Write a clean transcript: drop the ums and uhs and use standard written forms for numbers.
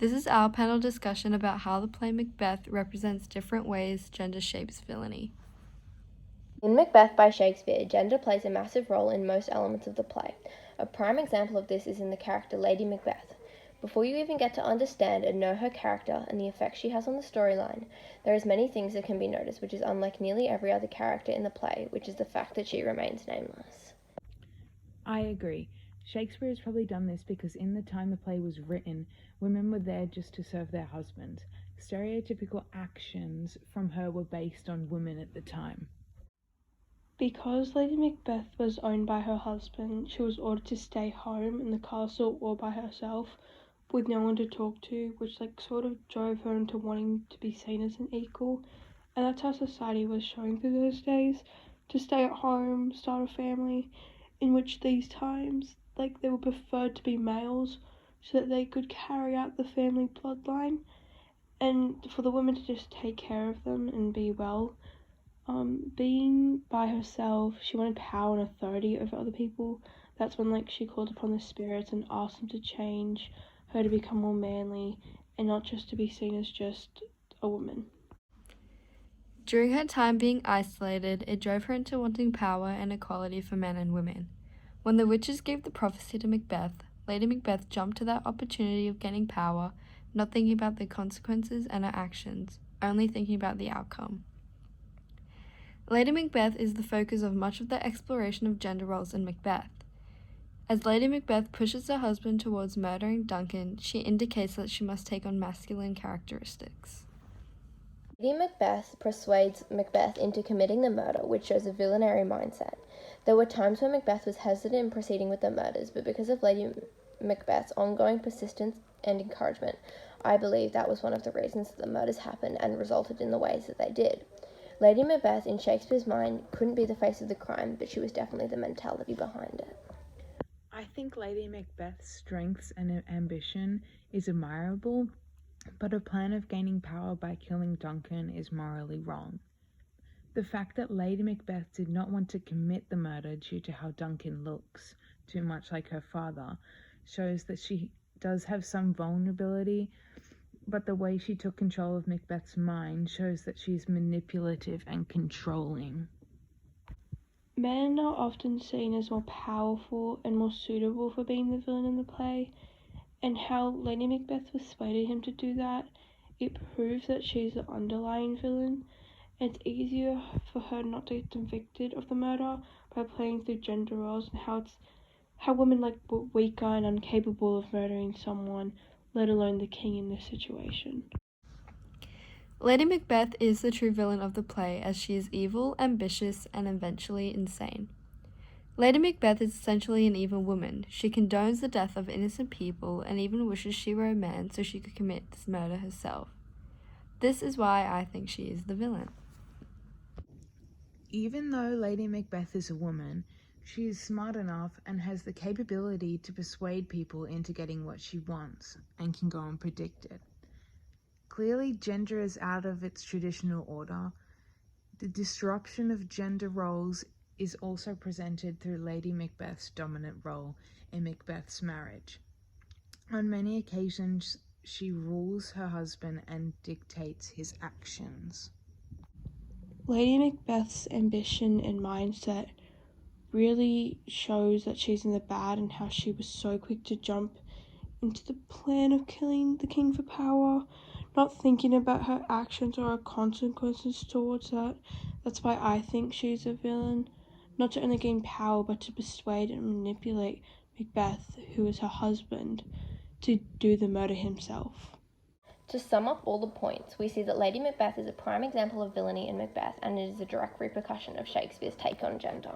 This is our panel discussion about how the play Macbeth represents different ways gender shapes villainy. In Macbeth by Shakespeare, gender plays a massive role in most elements of the play. A prime example of this is in the character Lady Macbeth. Before you even get to understand and know her character and the effect she has on the storyline, there is many things that can be noticed, which is unlike nearly every other character in the play, which is the fact that she remains nameless. I agree. Shakespeare has probably done this because in the time the play was written, women were there just to serve their husbands. Stereotypical actions from her were based on women at the time. Because Lady Macbeth was owned by her husband, she was ordered to stay home in the castle all by herself with no one to talk to, which sort of drove her into wanting to be seen as an equal. And that's how society was showing through those days, to stay at home, start a family, in which these times they were preferred to be males so that they could carry out the family bloodline, and for the women to just take care of them and be well. Being by herself, she wanted power and authority over other people. That's when she called upon the spirits and asked them to change her to become more manly and not just to be seen as just a woman. During her time being isolated, it drove her into wanting power and equality for men and women. When the witches gave the prophecy to Macbeth, Lady Macbeth jumped to that opportunity of gaining power, not thinking about the consequences and her actions, only thinking about the outcome. Lady Macbeth is the focus of much of the exploration of gender roles in Macbeth. As Lady Macbeth pushes her husband towards murdering Duncan, she indicates that she must take on masculine characteristics. Lady Macbeth persuades Macbeth into committing the murder, which shows a villainary mindset. There were times when Macbeth was hesitant in proceeding with the murders, but because of Lady Macbeth's ongoing persistence and encouragement, I believe that was one of the reasons that the murders happened and resulted in the ways that they did. Lady Macbeth, in Shakespeare's mind, couldn't be the face of the crime, but she was definitely the mentality behind it. I think Lady Macbeth's strengths and ambition is admirable, but her plan of gaining power by killing Duncan is morally wrong. The fact that Lady Macbeth did not want to commit the murder due to how Duncan looks, too much like her father, shows that she does have some vulnerability, but the way she took control of Macbeth's mind shows that she's manipulative and controlling. Men are often seen as more powerful and more suitable for being the villain in the play, and how Lady Macbeth persuaded him to do that, it proves that she's the underlying villain. It's easier for her not to get convicted of the murder by playing through gender roles and how women were weaker and incapable of murdering someone, let alone the king in this situation. Lady Macbeth is the true villain of the play, as she is evil, ambitious, and eventually insane. Lady Macbeth is essentially an evil woman. She condones the death of innocent people and even wishes she were a man so she could commit this murder herself. This is why I think she is the villain. Even though Lady Macbeth is a woman, she is smart enough and has the capability to persuade people into getting what she wants and can go and predict it. Clearly, gender is out of its traditional order. The disruption of gender roles is also presented through Lady Macbeth's dominant role in Macbeth's marriage. On many occasions, she rules her husband and dictates his actions. Lady Macbeth's ambition and mindset really shows that she's in the bad and how she was so quick to jump into the plan of killing the king for power, not thinking about her actions or her consequences towards that. That's why I think she's a villain, not to only gain power but to persuade and manipulate Macbeth, who is her husband, to do the murder himself. To sum up all the points, we see that Lady Macbeth is a prime example of villainy in Macbeth, and it is a direct repercussion of Shakespeare's take on gender.